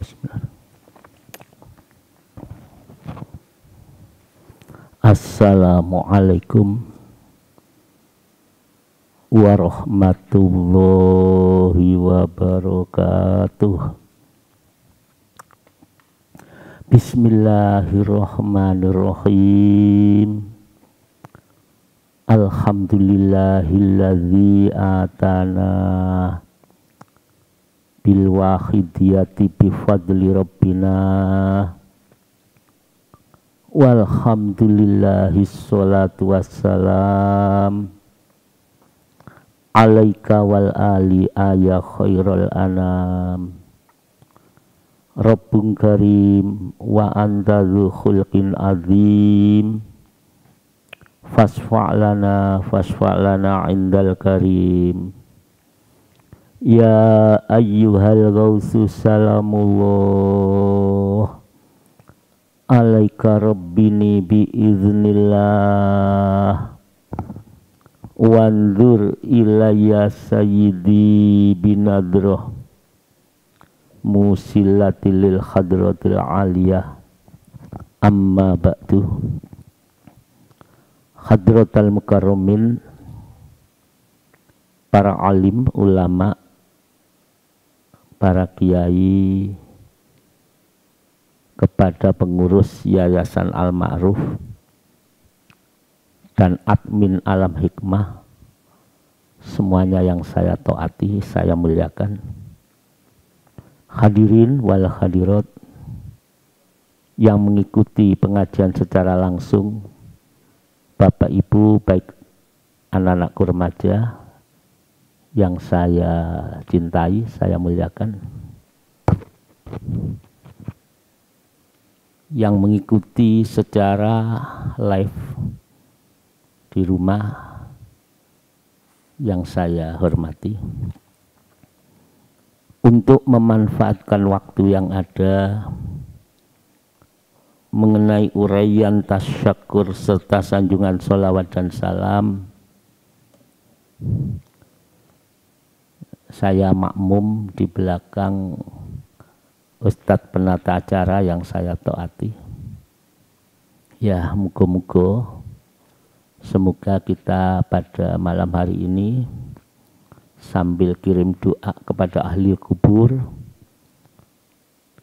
Bismillah. Assalamualaikum warahmatullahi wabarakatuh. Bismillahirrahmanirrahim. Alhamdulillahilladzi atana bil wahidiyati bi fadli rabbina. Walhamdulillahi sholatu wassalam alaika wal ali ya khairul anam. Rabbun karim wa anta dzu khulqin azim. Fasfa'lana indal karim. Ya ayyuhal ghausu salamullah alaika rabbini biiznillah. Wanzur ilayya sayyidi binadrah musillatil lil hadratil aliyah. Amma ba'du. Hadratal mukarramin, para alim ulama, para kiai, kepada pengurus Yayasan Al-Ma'ruf dan admin Alam Hikmah, semuanya yang saya taati, saya muliakan. Hadirin wal hadirat yang mengikuti pengajian secara langsung, Bapak Ibu, baik anak-anakku remaja yang saya cintai, saya muliakan. Yang mengikuti secara live di rumah yang saya hormati. Untuk memanfaatkan waktu yang ada mengenai uraian tasyakur serta sanjungan sholawat dan salam, saya makmum di belakang Ustadz penata acara yang saya taati. Ya, muga-muga semoga kita pada malam hari ini sambil kirim doa kepada ahli kubur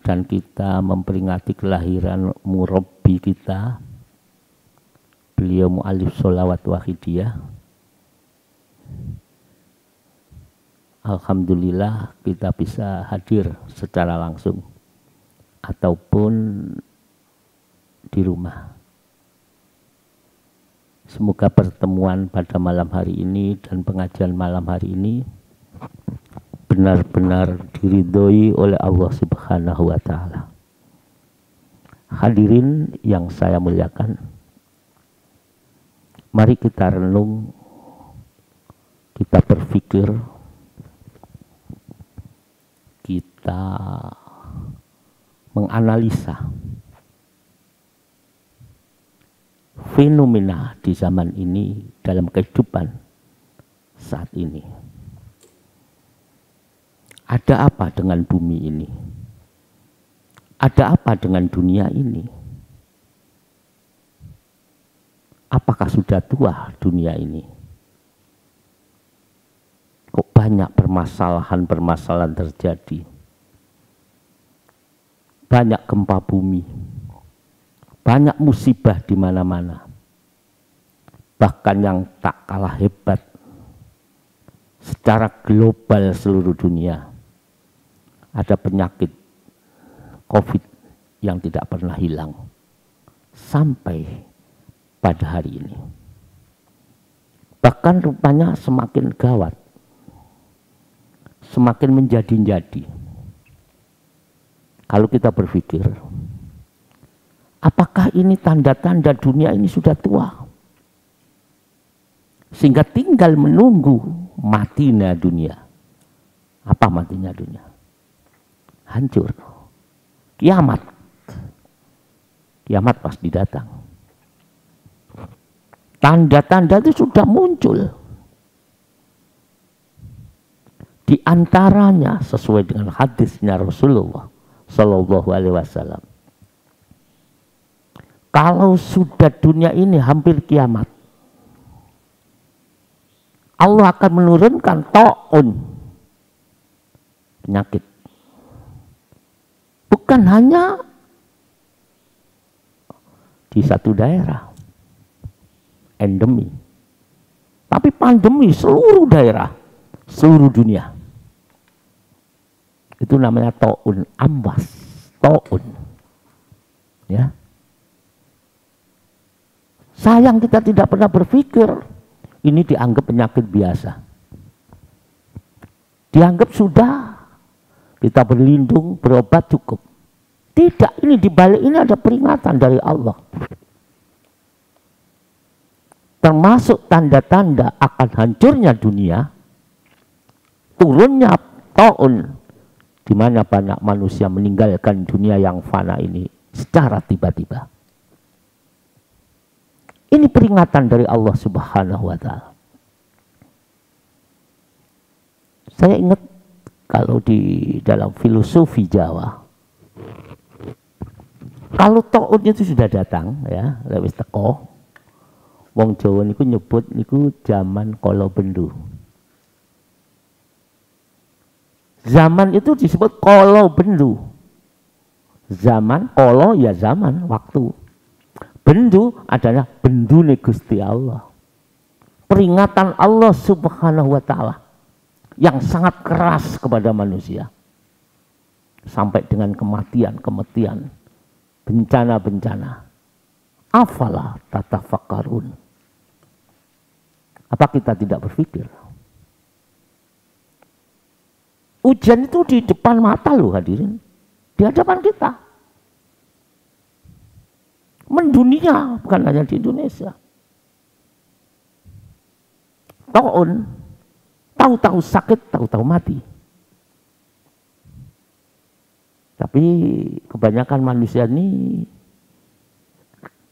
dan kita memperingati kelahiran murabbi kita, beliau mu'alif sholawat wahidiyah. Alhamdulillah kita bisa hadir secara langsung ataupun di rumah. Semoga pertemuan pada malam hari ini dan pengajian malam hari ini benar-benar diridhoi oleh Allah Subhanahu wa Ta'ala. Hadirin yang saya muliakan, mari kita renung, kita berpikir, kita menganalisa fenomena di zaman ini dalam kehidupan saat ini. Ada apa dengan bumi ini? Ada apa dengan dunia ini? Apakah sudah tua dunia ini? Kok banyak permasalahan-permasalahan terjadi? Banyak gempa bumi, banyak musibah di mana-mana. Bahkan yang tak kalah hebat secara global seluruh dunia, ada penyakit COVID yang tidak pernah hilang sampai pada hari ini. Bahkan rupanya semakin gawat, semakin menjadi-jadi. Kalau kita berpikir, apakah ini tanda-tanda dunia ini sudah tua? Sehingga tinggal menunggu matinya dunia. Apa matinya dunia? Hancur. Kiamat. Kiamat pasti datang. Tanda-tanda itu sudah muncul. Di antaranya sesuai dengan hadisnya Rasulullah Sallallahu Alaihi Wasallam. Kalau sudah dunia ini hampir kiamat, Allah akan menurunkan ta'un, penyakit. Bukan hanya di satu daerah, endemi, tapi pandemi seluruh daerah, seluruh dunia. Itu namanya ta'un ambas, ta'un. Ya. Sayang kita tidak pernah berpikir ini dianggap penyakit biasa. Dianggap sudah kita berlindung, berobat cukup. Tidak, ini dibalik ini ada peringatan dari Allah. Termasuk tanda-tanda akan hancurnya dunia, turunnya ta'un, di mana banyak manusia meninggalkan dunia yang fana ini secara tiba-tiba. Ini peringatan dari Allah Subhanahu wa Ta'ala. Saya ingat kalau di dalam filosofi Jawa, kalau ta'un itu sudah datang, ya, lewis teko, wong Jawa niku nyebut niku zaman kala bendu. Zaman itu disebut kala bendu. Zaman, kala ya zaman, waktu. Bendu adalah bendune Gusti Allah. Peringatan Allah Subhanahu wa Ta'ala yang sangat keras kepada manusia. Sampai dengan kematian, bencana-bencana. Afala tatafakkarun. Apa kita tidak berpikir? Ujian itu di depan mata loh hadirin. Di hadapan kita. Mendunia, bukan hanya di Indonesia. Ta'un, tahu-tahu sakit, tahu-tahu mati. Tapi kebanyakan manusia ini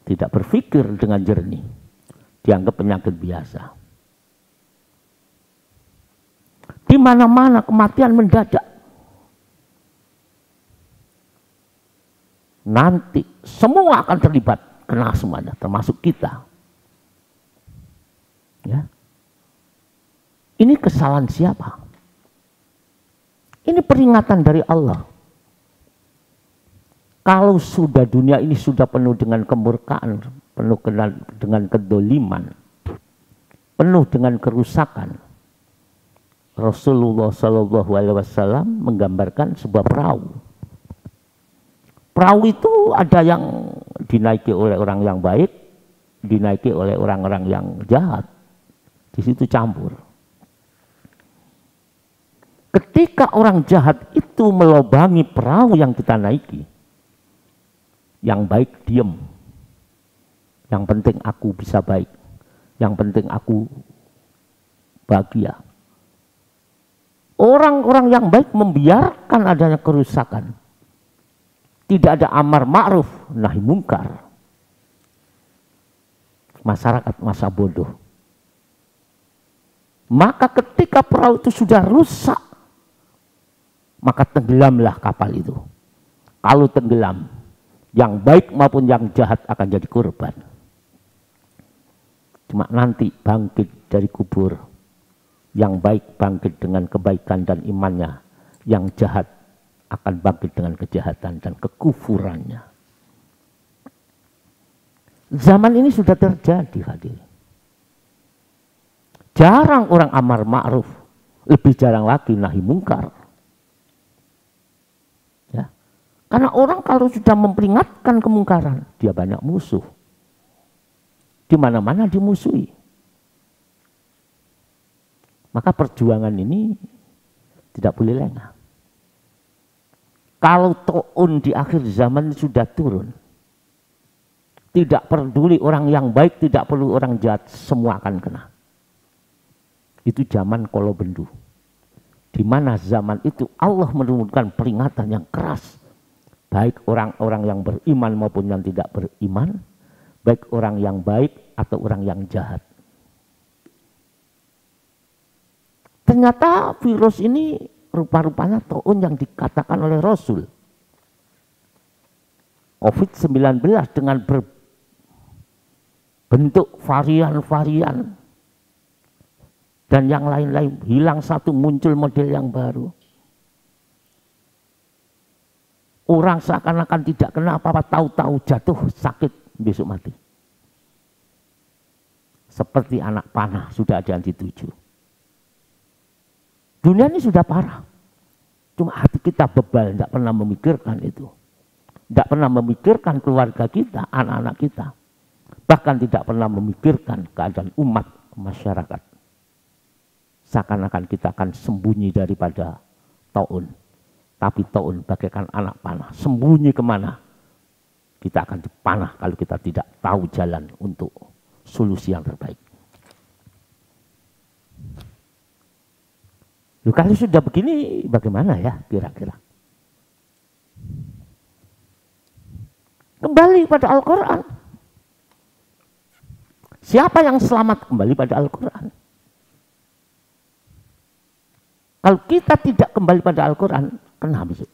tidak berpikir dengan jernih. Dianggap penyakit biasa. Di mana-mana kematian mendadak. Nanti semua akan terlibat, kena semuanya, termasuk kita. Ya. Ini kesalahan siapa? Ini peringatan dari Allah. Kalau sudah dunia ini sudah penuh dengan kemurkaan, penuh dengan kedoliman, penuh dengan kerusakan, Rasulullah Shallallahu Alaihi Wasallam menggambarkan sebuah perahu. Perahu itu ada yang dinaiki oleh orang yang baik, dinaiki oleh orang-orang yang jahat. Di situ campur. Ketika orang jahat itu melobangi perahu yang kita naiki, yang baik diem. Yang penting aku bisa baik. Yang penting aku bahagia. Orang-orang yang baik membiarkan adanya kerusakan. Tidak ada amar ma'ruf nahi mungkar. Masyarakat masa bodoh. Maka ketika perahu itu sudah rusak, maka tenggelamlah kapal itu. Kalau tenggelam, yang baik maupun yang jahat akan jadi korban. Cuma nanti bangkit dari kubur. Yang baik bangkit dengan kebaikan dan imannya. Yang jahat akan bangkit dengan kejahatan dan kekufurannya. Zaman ini sudah terjadi, hadirin. Jarang orang amar ma'ruf, lebih jarang lagi nahi mungkar. Ya. Karena orang kalau sudah memperingatkan kemungkaran, dia banyak musuh. Di mana-mana dimusuhi. Maka perjuangan ini tidak boleh lengah. Kalau ta'un di akhir zaman sudah turun, tidak peduli orang yang baik, tidak perlu orang jahat, semua akan kena. Itu zaman kala bendu. Di mana zaman itu Allah menurunkan peringatan yang keras. Baik orang-orang yang beriman maupun yang tidak beriman, baik orang yang baik atau orang yang jahat. Ternyata virus ini rupa-rupanya ta'un yang dikatakan oleh Rasul. COVID-19 dengan berbentuk varian-varian dan yang lain-lain, hilang satu muncul model yang baru. Orang seakan-akan tidak kena apa-apa, tahu-tahu jatuh sakit, besok mati. Seperti anak panah sudah ada yang dituju. Dunia ini sudah parah. Cuma hati kita bebal, tidak pernah memikirkan itu. Tidak pernah memikirkan keluarga kita, anak-anak kita. Bahkan tidak pernah memikirkan keadaan umat, masyarakat. Seakan-akan kita akan sembunyi daripada taun. Tapi taun bagaikan anak panah. Sembunyi kemana? Kita akan dipanah kalau kita tidak tahu jalan untuk solusi yang terbaik. Loh, kalau sudah begini bagaimana ya kira-kira? Kembali pada Al-Quran. Siapa yang selamat? Kembali pada Al-Quran. Kalau kita tidak kembali pada Al-Quran, kena besok.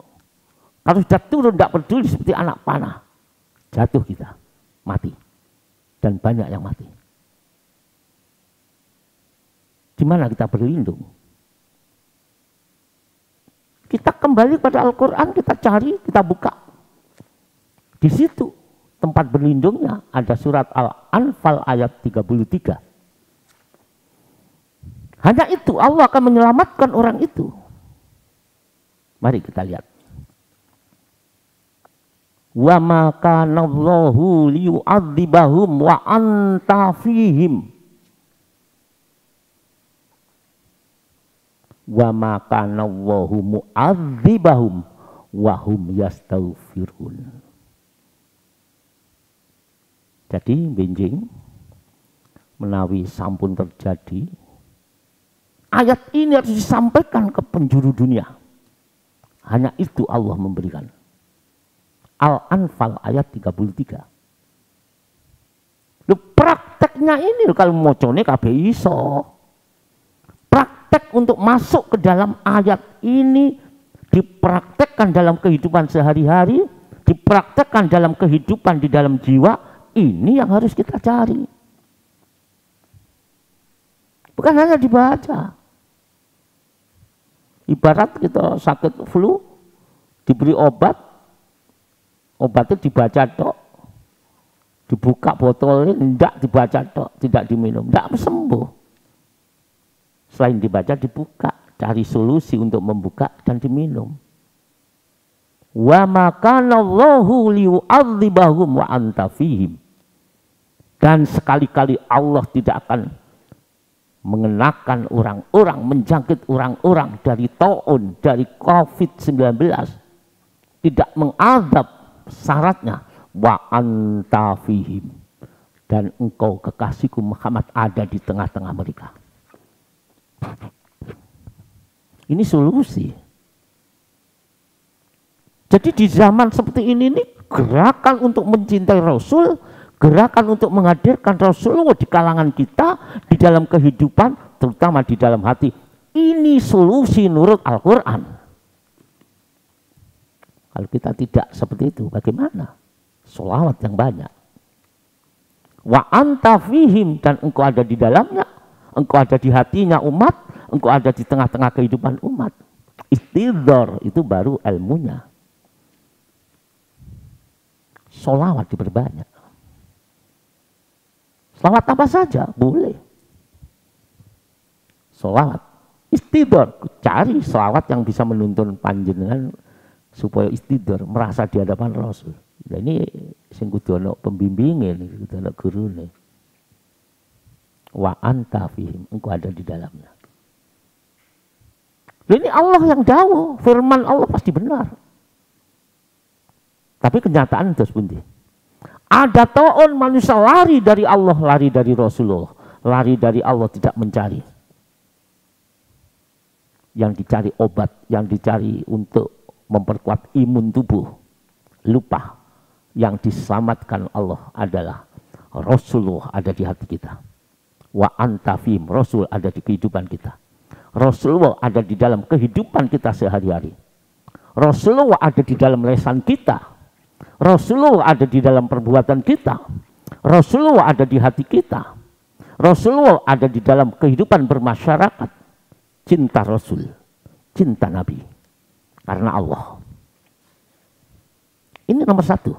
Kalau sudah turun tidak peduli seperti anak panah, jatuh kita, mati. Dan banyak yang mati. Di mana kita berlindung? Kita kembali pada Al-Quran, kita cari, kita buka. Di situ tempat berlindungnya ada surat Al-Anfal ayat 33. Hanya itu Allah akan menyelamatkan orang itu. Mari kita lihat. Wa ma kana Allahu liyu'adzibahum wa anta fihim. Wa ma kana Allahu mu'adzibahum wa hum yastaghfirun. Jadi benjing menawi sampun terjadi, ayat ini harus disampaikan ke penjuru dunia. Hanya itu Allah memberikan. Al-Anfal ayat 33. Loh, prakteknya ini kalau mocone kabeh iso. Praktek untuk masuk ke dalam ayat ini dipraktekkan dalam kehidupan sehari-hari, dipraktekkan dalam kehidupan di dalam jiwa, ini yang harus kita cari. Bukan hanya dibaca. Ibarat kita sakit flu, diberi obat, obatnya dibaca tok, dibuka botolnya, tidak dibaca tok, tidak diminum, tidak sembuh. Selain dibaca, dibuka, cari solusi untuk membuka dan diminum. Wa ma kana Allahu liyu'adzibahum wa anta fihim. Dan sekali-kali Allah tidak akan mengenakan orang-orang, menjangkit orang-orang dari taun, dari COVID-19, tidak mengadab syaratnya wa anta fihim, dan engkau kekasihku Muhammad ada di tengah-tengah mereka. Ini solusi. Jadi di zaman seperti ini nih, gerakan untuk mencintai Rasul, gerakan untuk menghadirkan Rasulullah di kalangan kita, di dalam kehidupan, terutama di dalam hati. Ini solusi menurut Al-Quran. Kalau kita tidak seperti itu, bagaimana? Sholawat yang banyak. Wa anta fihim, dan engkau ada di dalamnya, engkau ada di hatinya umat, engkau ada di tengah-tengah kehidupan umat. Istidhar itu baru ilmunya. Sholawat diperbanyak. Sholawat apa saja boleh. Sholawat istidhar, cari sholawat yang bisa menuntun panjenengan supaya istidhar, merasa di hadapan Rasul. Nah, ini sing kudu ana pembimbinge, kudu ana gurune. Wa anta fihim, engkau ada di dalamnya. Ini Allah yang dawuh, firman Allah pasti benar. Tapi kenyataan terus pundi? Ada taun manusia lari dari Allah, lari dari Rasulullah, lari dari Allah, tidak mencari. Yang dicari obat, yang dicari untuk memperkuat imun tubuh, lupa. Yang diselamatkan Allah adalah Rasulullah ada di hati kita. Wa anta fihim, Rasul ada di kehidupan kita. Rasulullah ada di dalam kehidupan kita sehari-hari. Rasulullah ada di dalam lesan kita. Rasulullah ada di dalam perbuatan kita. Rasulullah ada di hati kita. Rasulullah ada di dalam kehidupan bermasyarakat. Cinta Rasul, cinta Nabi. Karena Allah. Ini nomor satu.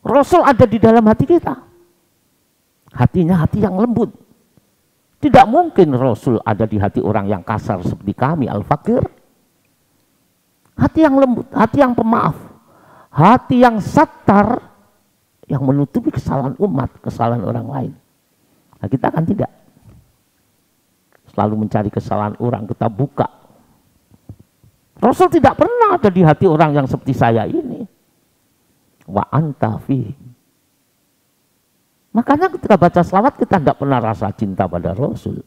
Rasul ada di dalam hati kita. Hatinya hati yang lembut. Tidak mungkin Rasul ada di hati orang yang kasar seperti kami, al-fakir. Hati yang lembut, hati yang pemaaf, hati yang satar, yang menutupi kesalahan umat, kesalahan orang lain. Nah, kita kan tidak. Selalu mencari kesalahan orang, kita buka. Rasul tidak pernah ada di hati orang yang seperti saya ini. Wa anta fi. Makanya ketika baca selawat kita tidak pernah rasa cinta pada Rasul.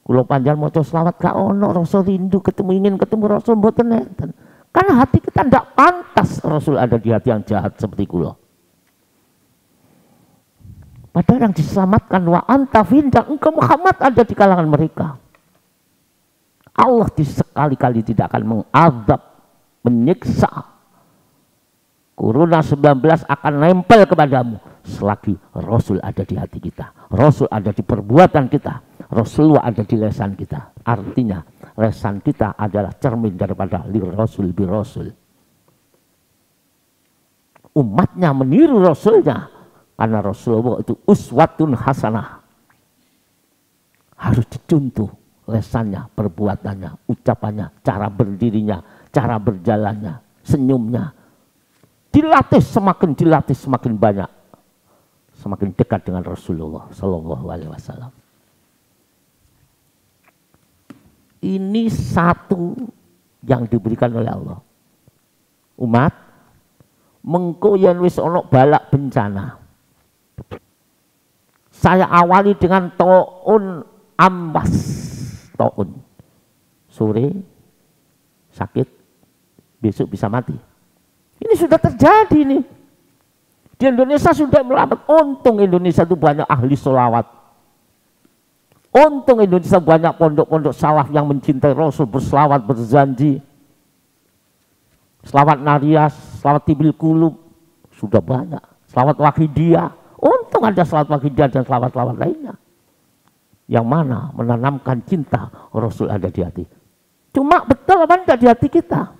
Kalau panjang mau selawat gak ono, Rasul rindu ketemu, ingin ketemu Rasul mboten enten. Karena hati kita tidak pantas Rasul ada di hati yang jahat seperti kula. Padahal yang diselamatkan wa anta finda, engkau Muhammad ada di kalangan mereka. Allah sekali-kali tidak akan mengadab, menyiksa. Corona 19 akan nempel kepadamu selagi Rasul ada di hati kita. Rasul ada di perbuatan kita. Rasulullah ada di lesan kita. Artinya lesan kita adalah cermin daripada li Rasul bi Rasul. Umatnya meniru Rasulnya karena Rasulullah itu uswatun hasanah. Harus dicontoh lesannya, perbuatannya, ucapannya, cara berdirinya, cara berjalannya, senyumnya. Dilatih semakin banyak, semakin dekat dengan Rasulullah Sallallahu Alaihi Wasallam. Ini satu yang diberikan oleh Allah. Umat, mengko yen wis ana balak bencana. Saya awali dengan taun ambas, taun. Sore sakit, besok bisa mati. Ini sudah terjadi nih. Di Indonesia sudah melambat. Untung Indonesia itu banyak ahli sholawat. Untung Indonesia banyak pondok-pondok salaf yang mencintai Rasul, berselawat, berjanji. Selawat Nariyas, selawat Tibil Kulub, sudah banyak. Selawat Wahidiyah, untung ada selawat Wahidiyah dan selawat-selawat lainnya. Yang mana menanamkan cinta Rasul ada di hati. Cuma betul apa enggak di hati kita?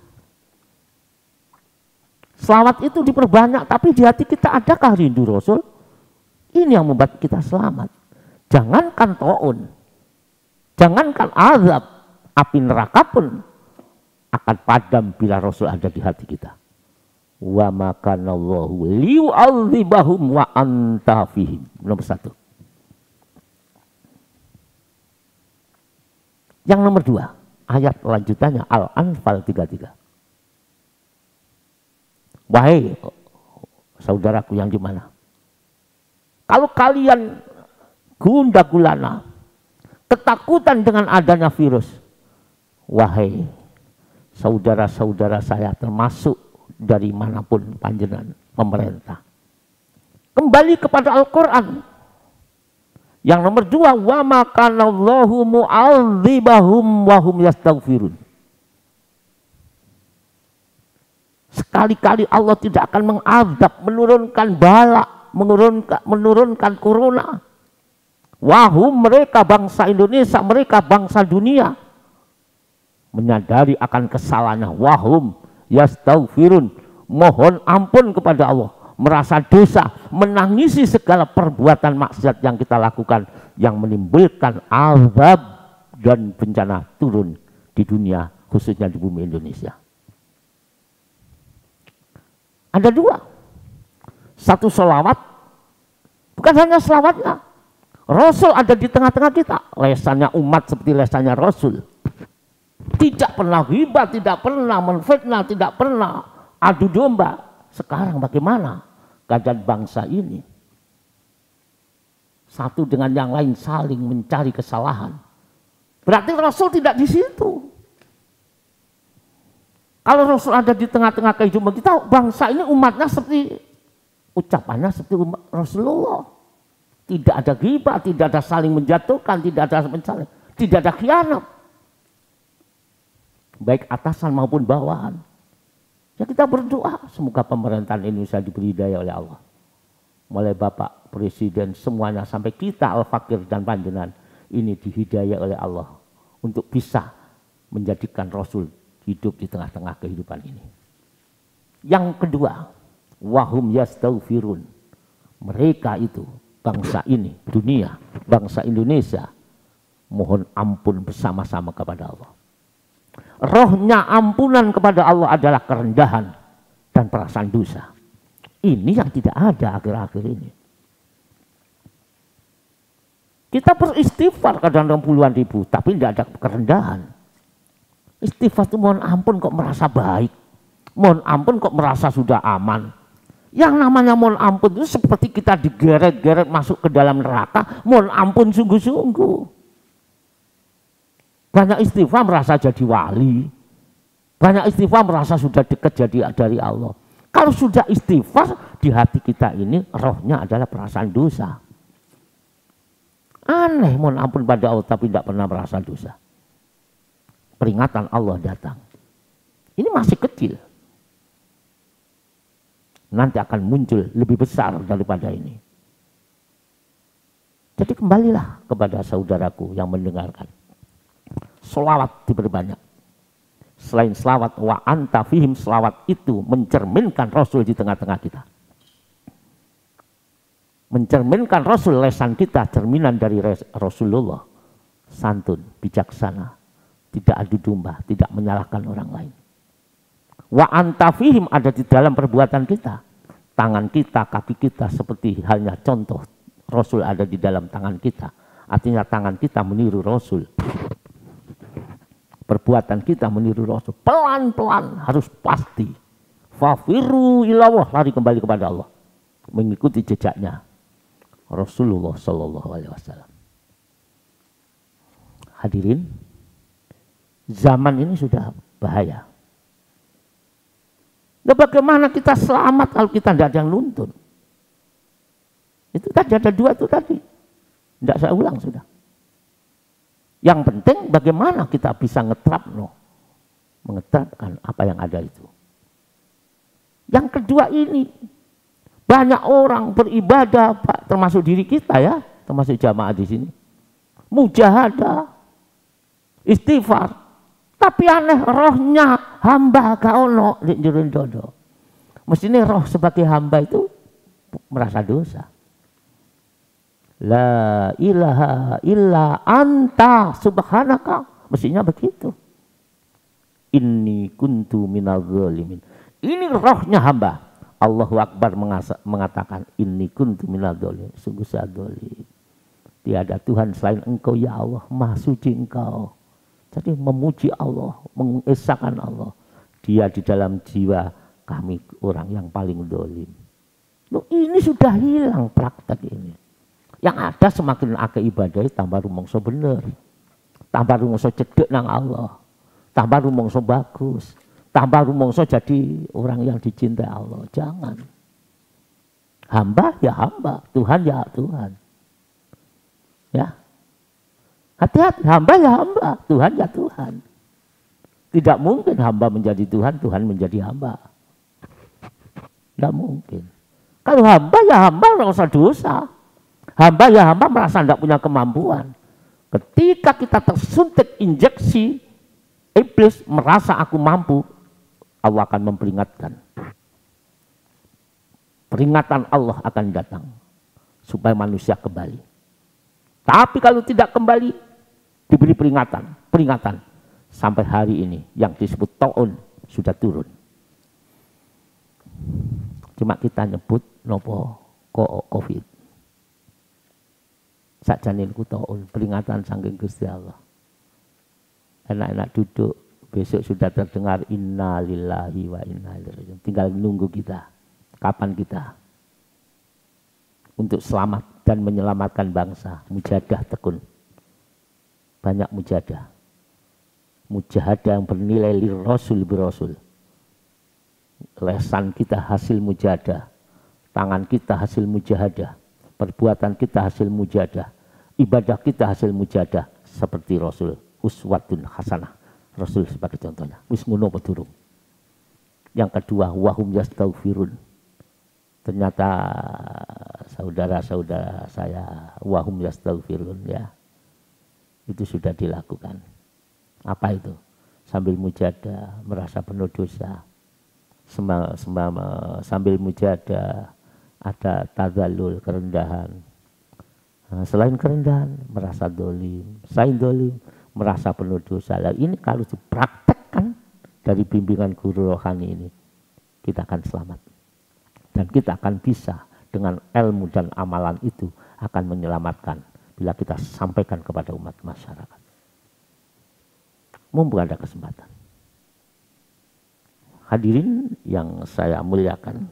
Selawat itu diperbanyak, tapi di hati kita adakah rindu Rasul? Ini yang membuat kita selamat. Jangankan ta'un, jangankan azab, api neraka pun akan padam bila Rasul ada di hati kita. Wa makanallahu liyu'adzibahum wa anta fihim. Nomor satu. Yang nomor dua, ayat lanjutannya Al-Anfal 33. Wahai saudaraku yang di mana? Kalau kalian gundah gulana, ketakutan dengan adanya virus, wahai saudara-saudara saya termasuk dari manapun panjenengan pemerintah, kembali kepada Al-Quran. Yang nomor dua, wa makanallahu mu'adzibahum wa hum yastaghfirun. Sekali-kali Allah tidak akan mengadab, menurunkan bala, menurunkan corona. Wahum, mereka bangsa Indonesia, mereka bangsa dunia menyadari akan kesalahannya. Wahum yastaghfirun, mohon ampun kepada Allah, merasa dosa, menangisi segala perbuatan maksiat yang kita lakukan yang menimbulkan azab dan bencana turun di dunia, khususnya di bumi Indonesia. Ada dua, satu selawat, bukan hanya selawatnya, Rasul ada di tengah-tengah kita. Lesannya umat seperti lesannya Rasul. Tidak pernah ghibah, tidak pernah menfitnah, tidak pernah adu domba. Sekarang bagaimana keadaan bangsa ini? Satu dengan yang lain saling mencari kesalahan. Berarti Rasul tidak di situ. Kalau Rasul ada di tengah-tengah kehidupan kita, bangsa ini umatnya seperti ucapannya seperti umat Rasulullah. Tidak ada ghibah, tidak ada saling menjatuhkan, tidak ada mencaci, tidak ada khianat. Baik atasan maupun bawahan. Ya kita berdoa semoga pemerintahan Indonesia diberi hidayah oleh Allah. Mulai Bapak Presiden semuanya sampai kita Al-Fakir dan Panjenengan ini dihidayah oleh Allah untuk bisa menjadikan Rasul hidup di tengah-tengah kehidupan ini. Yang kedua, wahum yastaghfirun. Mereka itu bangsa ini, dunia, bangsa Indonesia mohon ampun bersama-sama kepada Allah. Rohnya ampunan kepada Allah adalah kerendahan dan perasaan dosa. Ini yang tidak ada akhir-akhir ini. Kita beristighfar kadang puluhan ribu, tapi tidak ada kerendahan. Istighfar itu mohon ampun kok merasa baik. Mohon ampun kok merasa sudah aman. Yang namanya mohon ampun itu seperti kita digeret-geret masuk ke dalam neraka. Mohon ampun sungguh-sungguh. Banyak istighfar merasa jadi wali. Banyak istighfar merasa sudah dekat jadi dari Allah. Kalau sudah istighfar di hati kita ini rohnya adalah perasaan dosa. Aneh mohon ampun pada Allah tapi tidak pernah merasa dosa. Peringatan Allah datang. Ini masih kecil. Nanti akan muncul lebih besar daripada ini. Jadi kembalilah kepada saudaraku yang mendengarkan. Selawat diperbanyak. Selain selawat wa anta fihim, selawat itu mencerminkan Rasul di tengah-tengah kita. Mencerminkan Rasul, lesan kita cerminan dari Rasulullah. Santun, bijaksana, tidak adu domba, tidak menyalahkan orang lain. Wa anta fihim ada di dalam perbuatan kita. Tangan kita, kaki kita seperti halnya contoh Rasul ada di dalam tangan kita. Artinya tangan kita meniru Rasul. Perbuatan kita meniru Rasul. Pelan-pelan harus pasti. Fafiru ilallah, lari kembali kepada Allah. Mengikuti jejaknya Rasulullah Sallallahu Alaihi Wasallam. Hadirin, zaman ini sudah bahaya. Nah, bagaimana kita selamat kalau kita tidak ada yang nuntun? Itu tadi ada dua itu tadi. Tidak saya ulang sudah. Yang penting bagaimana kita bisa mengeterapkan apa yang ada itu. Yang kedua ini, banyak orang beribadah, Pak, termasuk diri kita ya, termasuk jamaah di sini. Mujahadah, istighfar. Tapi aneh rohnya hamba gak ono di jero dodo. Mestinya roh sebagai hamba itu merasa dosa. La ilaha illa anta subhanaka. Mestinya begitu. Inni kuntu minal zalimin. Ini rohnya hamba. Allahu Akbar mengatakan inni kuntu minal zalimin. Sungguh saya zalim. Tiada Tuhan selain engkau ya Allah. Maha suci engkau. Jadi memuji Allah, mengesahkan Allah. Dia di dalam jiwa kami orang yang paling zalim. Loh, ini sudah hilang praktek ini. Yang ada semakin akeh ibadah tambah rumangsa bener. Tambah rumangsa cedek nang Allah. Tambah rumangsa bagus. Tambah rumangsa jadi orang yang dicintai Allah. Jangan. Hamba ya hamba, Tuhan ya Tuhan. Ya. Hati-hati, hamba ya hamba, Tuhan ya Tuhan. Tidak mungkin hamba menjadi Tuhan, Tuhan menjadi hamba. Tidak mungkin. Kalau hamba ya hamba merasa dosa. Hamba ya hamba merasa tidak punya kemampuan. Ketika kita tersuntik injeksi, iblis merasa aku mampu, Allah akan memperingatkan. Peringatan Allah akan datang supaya manusia kembali. Tapi kalau tidak kembali, diberi peringatan sampai hari ini yang disebut ta'un sudah turun. Cuma kita nyebut nopo COVID. Sakjane niku ta'un, peringatan saking Gusti Allah. Enak-enak duduk, besok sudah terdengar inna lillahi wa inna ilaihi raji'un. Tinggal nunggu kita, kapan kita untuk selamat dan menyelamatkan bangsa. Mujahadah tekun. Banyak mujahadah. Mujahadah yang bernilai lirasul birasul. Lesan kita hasil mujahadah. Tangan kita hasil mujahadah. Perbuatan kita hasil mujahadah. Ibadah kita hasil mujahadah. Seperti Rasul. Uswatun hasanah. Rasul sebagai contohnya. Wis ngono apa durung? Yang kedua, wahum yastaghfirun. Ternyata saudara-saudara saya wahum yastaghfirun ya. Itu sudah dilakukan. Apa itu? Sambil mujadah, merasa penuh dosa. Sambil mujadah ada tadzallul, kerendahan. Nah, selain kerendahan, merasa dolim. Selain dolim, merasa penuh dosa. Nah, ini kalau dipraktekkan dari bimbingan guru rohani ini, kita akan selamat. Dan kita akan bisa dengan ilmu dan amalan itu akan menyelamatkan bila kita sampaikan kepada umat masyarakat. Mumpung ada kesempatan. Hadirin yang saya muliakan,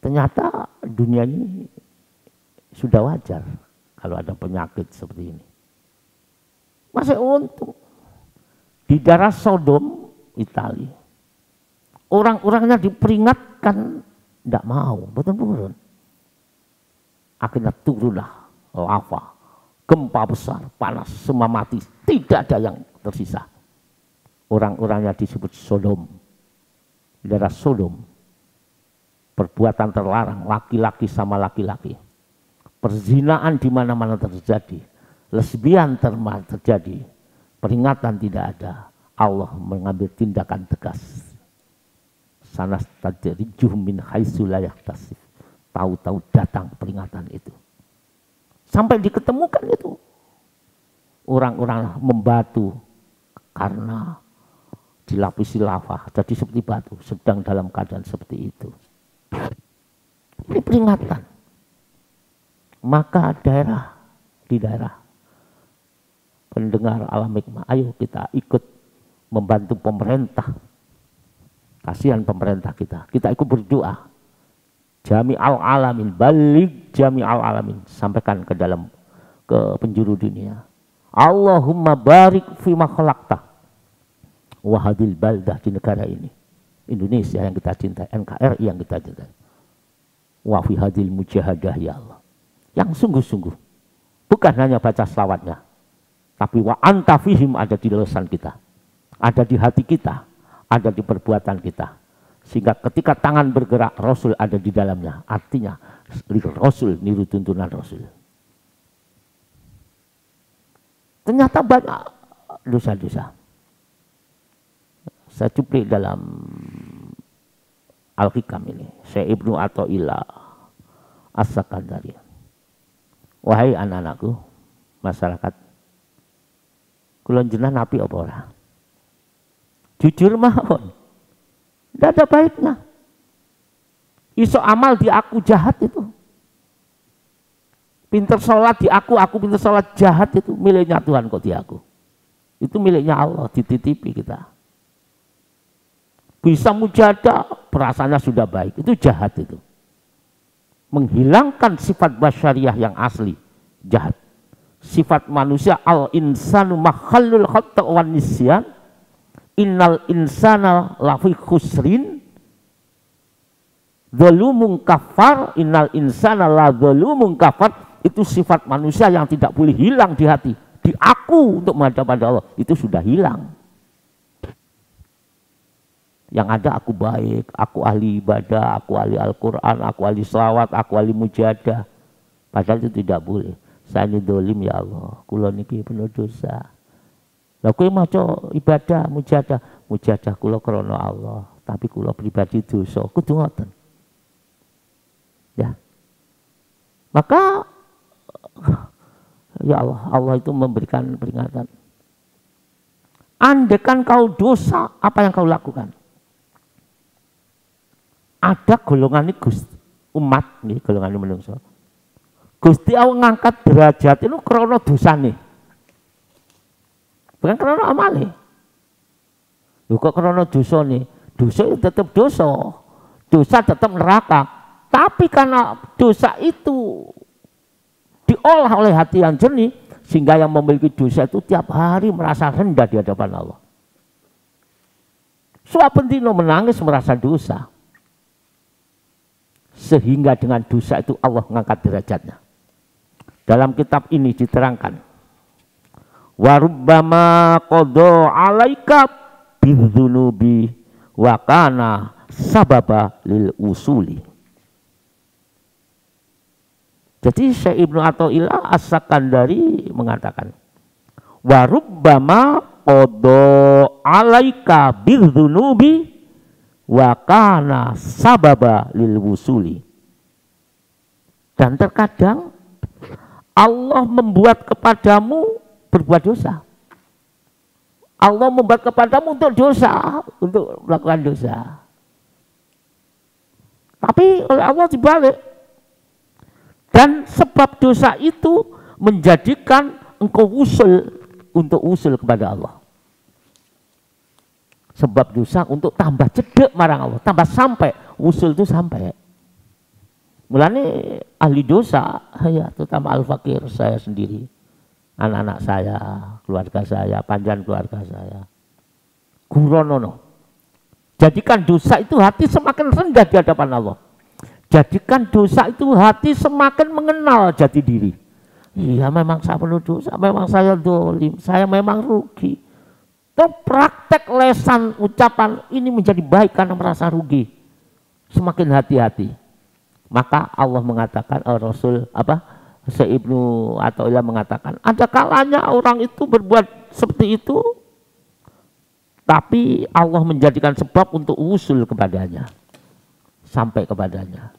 ternyata dunia ini sudah wajar kalau ada penyakit seperti ini. Masih untung. Di daerah Sodom, Italia, orang-orangnya diperingatkan, tidak mau, betul-betul. Akhirnya turunlah lava, gempa besar, panas, semua mati, tidak ada yang tersisa. Orang-orangnya disebut Sodom. Di daerah Sodom, perbuatan terlarang, laki-laki sama laki-laki. Perzinaan di mana-mana terjadi, lesbian terjadi, peringatan tidak ada. Allah mengambil tindakan tegas. Sanas tadrijuh min haitsu la yahtasib. Tahu-tahu datang peringatan itu. Sampai diketemukan itu. Orang-orang membatu karena dilapisi lava, jadi seperti batu, sedang dalam keadaan seperti itu. Ini peringatan. Maka di daerah pendengar Alam Hikmah, ayo kita ikut membantu pemerintah. Kasihan pemerintah kita ikut berdoa. Jami'al alamin, balik jami'al alamin, sampaikan ke penjuru dunia. Allahumma barik fima khalaqta wa hadil baldah, di negara ini, Indonesia yang kita cintai, NKRI yang kita cintai. Wa fi hadil mujahadah ya Allah. Yang sungguh-sungguh, bukan hanya baca selawatnya, tapi wa anta fihim, ada di lisan kita, ada di hati kita, ada di perbuatan kita. Sehingga ketika tangan bergerak, Rasul ada di dalamnya. Artinya Rasul niru tuntunan Rasul. Ternyata banyak dosa-dosa. Saya cuplik dalam Al-Hikam ini, Syekh Ibnu Athaillah As-Sakandari. Wahai anak-anakku, masyarakat, kula jenengan api apa ora? Jujur mawon. Tidak ada baiknya. Iso amal di aku jahat itu. Pinter sholat di aku pinter sholat jahat itu. Miliknya Tuhan kok di aku. Itu miliknya Allah, dititipi kita. Bisa mujadah, perasaannya sudah baik. Itu jahat itu. Menghilangkan sifat basyariah yang asli, jahat. Sifat manusia, al-insanu makhallul khata' wan nisyan. Innal insana lafi khusrin zalumun kafar, innal insana la zalumun kafar. Itu sifat manusia yang tidak boleh hilang di hati, di aku untuk menghadap pada Allah. Itu sudah hilang. Yang ada aku baik, aku ahli ibadah, aku ahli Al-Quran, aku ahli selawat, aku ahli mujadah. Padahal itu tidak boleh. Saya ini dolim ya Allah, kula niki penuh dosa. Lah kowe maca ibadah, mujadah kula krana Allah, tapi kula pribadi dosa, kudu ngoten. Ya. Maka ya Allah itu memberikan peringatan. Andaikan kau dosa, apa yang kau lakukan? Ada golongan ini umat nih, golongan ini menungso. Gusti Allah ngangkat derajat itu krana dosane. Bukan krana amale. Lho kok krana dosane? Dosa itu tetap dosa. Dosa tetap neraka. Tapi karena dosa itu diolah oleh hati yang jernih, sehingga yang memiliki dosa itu tiap hari merasa rendah di hadapan Allah. Suapun dino menangis merasa dosa. Sehingga dengan dosa itu Allah mengangkat derajatnya. Dalam kitab ini diterangkan, warubbama qada alaika bidzunubi wa kana sababa lil usuli. Jadi Syekh Ibnu Athaillah As-Sakandari mengatakan, wa rubbama qada alaika bidzunubi wa kana sababa lil usuli. Dan terkadang Allah membuat kepadamu berbuat dosa. Allah membuat kepadamu untuk dosa, untuk melakukan dosa. Tapi oleh Allah dibalik. Dan sebab dosa itu menjadikan engkau usul untuk usul kepada Allah. Sebab dosa untuk tambah cedek marang Allah, tambah sampai, usul itu sampai. Mulanya ahli dosa, ya terutama al-fakir saya sendiri, anak-anak saya, keluarga saya, panjang keluarga saya. Guronono. Jadikan dosa itu hati semakin rendah di hadapan Allah. Jadikan dosa itu hati semakin mengenal jati diri. Iya memang saya penuh dosa, memang saya dolim, saya memang rugi. Itu praktek lesan ucapan ini menjadi baik karena merasa rugi. Semakin hati-hati. Maka Allah mengatakan, Rasul Syekh Ibnu Athaillah mengatakan, ada kalanya orang itu berbuat seperti itu, tapi Allah menjadikan sebab untuk usul kepadanya, sampai kepadanya.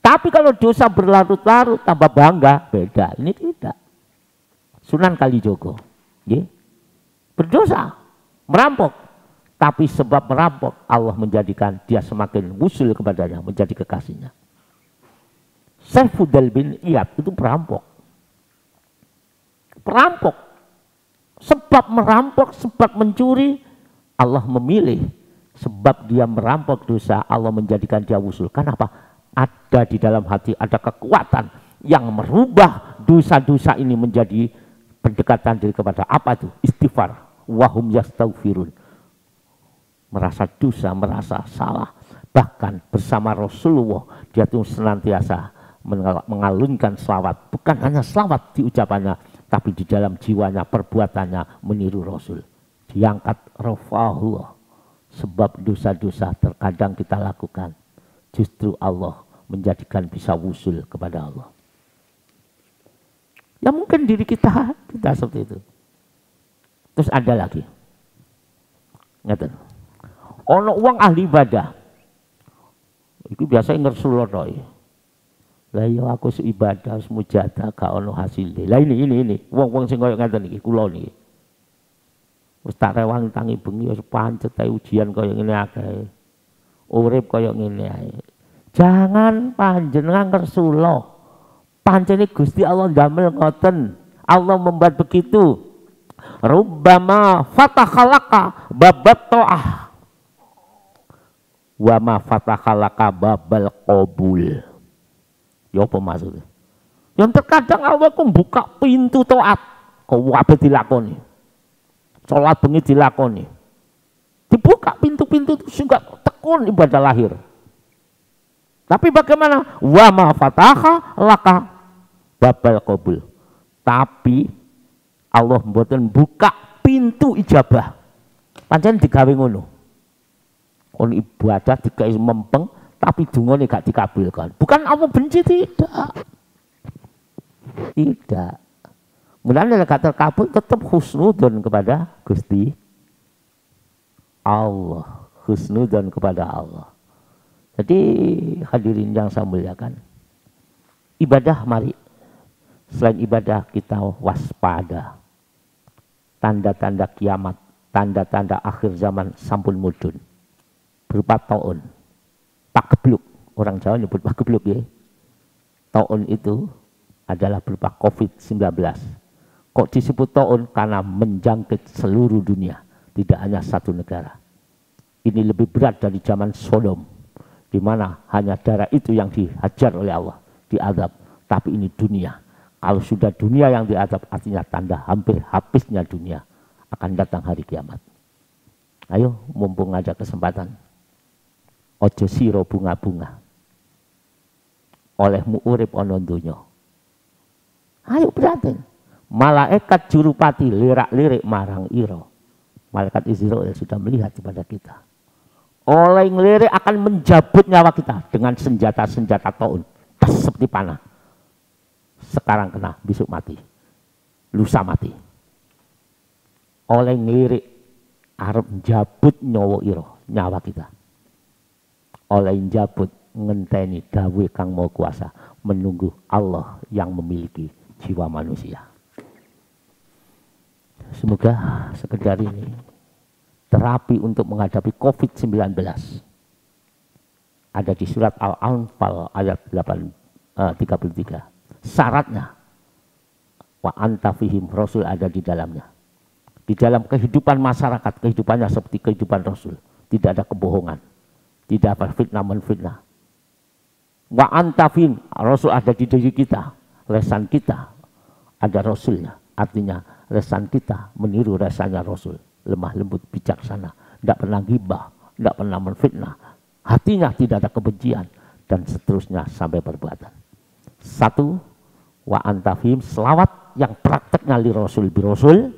Tapi kalau dosa berlarut-larut tambah bangga, beda. Ini tidak. Sunan Kalijogo, berdosa, merampok, tapi sebab merampok Allah menjadikan dia semakin usul kepadanya, menjadi kekasihnya. Syekh Fudail bin Iyad itu perampok. Perampok. Sebab merampok, sebab mencuri, Allah memilih. Sebab dia merampok dosa, Allah menjadikan dia usul. Kenapa? Ada di dalam hati, ada kekuatan yang merubah dosa-dosa ini menjadi pendekatan diri kepada apa itu? Istighfar. Wahum yastaghfirun. Merasa dosa, merasa salah. Bahkan bersama Rasulullah, dia itu senantiasa mengalunkan selawat, bukan hanya selawat di ucapannya, tapi di dalam jiwanya, perbuatannya meniru Rasul. Diangkat rafa'ahullah. Sebab dosa-dosa terkadang kita lakukan, justru Allah menjadikan bisa wusul kepada Allah. Ya mungkin diri kita seperti itu. Terus ada lagi, ngeten, ono uang ahli ibadah, itu biasanya ngersulono. Lah yo aku ibadah mujadah gak ono hasilnya. Lah ini wong-wong sing koyo ngeten iki kula niki. Wis tak rewang tangi bengi wis pancet ae ujian koyo ngene akeh. Urip koyo ngene ae. Jangan panjenengan ngersula. Pancene Gusti Allah ndamel ngoten. Allah membuat begitu. Rubbama fatakhalaka babat ta'ah. Wa ma fatakhalaka babal qabul. Ya apa maksudnya? Yang terkadang Allah ku buka pintu taat, kau apa dilakoni, sholat bengi dilakoni, dibuka pintu-pintu itu juga tekun ibadah lahir. Tapi bagaimana? Wa ma fataha laka babal qabul. Tapi Allah mboten buka pintu ijabah. Pancen digawe ngono. On ibadah dikai mempeng, tapi dungane gak dikabulkan. Bukan Allah benci, tidak. Tidak. Mulane gak terkabul tetap husnudzon kepada Gusti Allah. Husnudzon kepada Allah. Jadi hadirin yang saya muliakan, ibadah mari. Selain ibadah kita waspada. Tanda-tanda kiamat, tanda-tanda akhir zaman sampun mudhun. Berupa taun. Pagebluk, orang Jawa nyebut pagebluk ya. Taun itu adalah berupa COVID-19. Kok disebut taun? Karena menjangkit seluruh dunia, tidak hanya satu negara. Ini lebih berat dari zaman Sodom, di mana hanya darah itu yang dihajar oleh Allah, diadab. Tapi ini dunia. Kalau sudah dunia yang diadab, artinya tanda hampir habisnya dunia. Akan datang hari kiamat. Ayo, mumpung ada kesempatan. Ojo siro bunga-bunga. Olehmu urip ana donya. Ayo prihatin. Malaikat jurupati lirak-lirik marang ira. Malaikat Israel sudah melihat kepada kita. Oleh ngelirik akan menjabut nyawa kita dengan senjata-senjata taun. Seperti panah. Sekarang kena, besok mati. Lusa mati. Oleh ngelirik arep jabut nyawa kita. Oleh jabut ngenteni dawe kang mau kuasa, menunggu Allah yang memiliki jiwa manusia. Semoga sekedar ini terapi untuk menghadapi COVID-19 ada di surat Al-Anfal ayat 33. Syaratnya wa anta fihim, Rasul ada di dalamnya. Di dalam kehidupan masyarakat, kehidupannya seperti kehidupan Rasul, tidak ada kebohongan, tidak ada fitnah menfitnah. Wa anta fihim, Rasul ada di diri kita, lesan kita ada Rasulnya, artinya lesan kita meniru rasanya Rasul, lemah lembut, bijaksana, tidak pernah ghibah, tidak pernah menfitnah, hatinya tidak ada kebencian, dan seterusnya sampai perbuatan. Satu, wa antafim, selawat yang prakteknya li Rasul bi Rasul,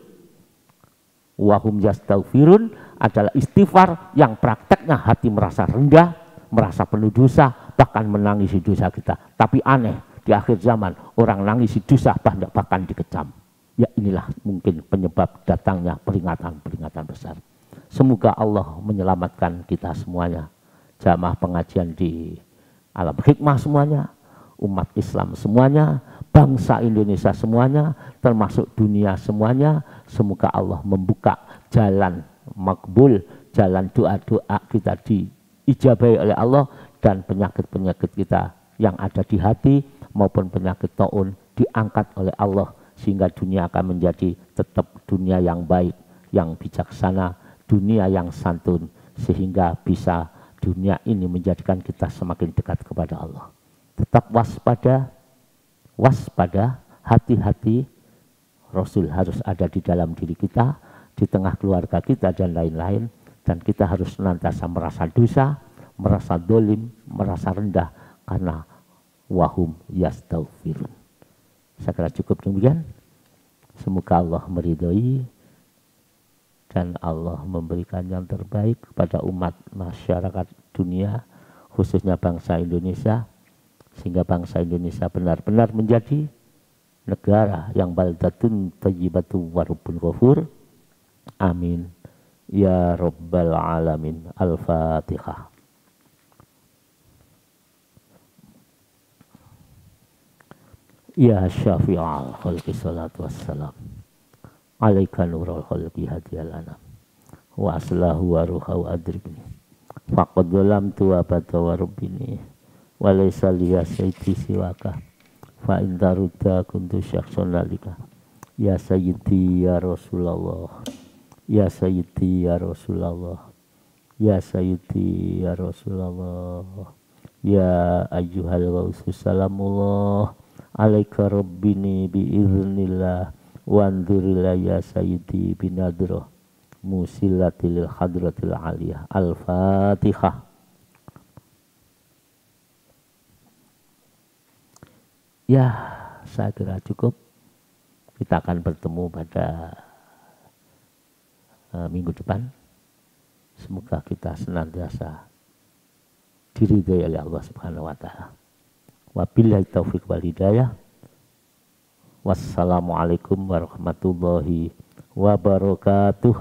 wahum yastaghfirun adalah istighfar yang prakteknya hati merasa rendah, merasa penuh dosa, bahkan menangisi dosa kita. Tapi aneh, di akhir zaman orang nangisi dosa bahkan dikecam. Ya inilah mungkin penyebab datangnya peringatan-peringatan besar. Semoga Allah menyelamatkan kita semuanya. Jamaah pengajian di Alam Hikmah semuanya, umat Islam semuanya, bangsa Indonesia semuanya, termasuk dunia semuanya. Semoga Allah membuka jalan makbul, jalan doa-doa kita diijabahi oleh Allah, dan penyakit-penyakit kita yang ada di hati maupun penyakit taun diangkat oleh Allah, sehingga dunia akan menjadi tetap dunia yang baik, yang bijaksana, dunia yang santun, sehingga bisa dunia ini menjadikan kita semakin dekat kepada Allah. Tetap waspada, hati-hati. Rasul harus ada di dalam diri kita, di tengah keluarga kita dan lain-lain, dan kita harus senantiasa merasa dosa, merasa dolim, merasa rendah, karena wahum yastaghfirun. Saya kira cukup demikian. Semoga Allah meridhoi dan Allah memberikan yang terbaik kepada umat masyarakat dunia, khususnya bangsa Indonesia, sehingga bangsa Indonesia benar-benar menjadi negara yang baldatun thayyibatu wa rabbun ghafur. Amin ya rabbal alamin. Al-Fatihah. Ya syafi'al khalqi salatu wassalam alaika nurul khalqi hadiyalana wa aslahu wa ruha wa adribni faqad dalam tuwa bata wa rubbini wa laysa liya sayyidi siwaka fa indaruda kuntu syakhsun lalika. Ya sayyidi ya Rasulullah, ya sayyidi ya Rasulullah, ya sayyidi ya Rasulullah, ya ayyuhal ghausus salamullah alaika rabbini biiznillah wanzurila ya sayyidi binadroh musilatil hadratil aliyah. Al-Fatihah. Ya, saya kira cukup. Kita akan bertemu pada minggu depan. Semoga kita senantiasa diridhai oleh Allah Subhanahu wa taala. Wabillahi taufiq wal hidayah. Wassalamualaikum warahmatullahi wabarakatuh.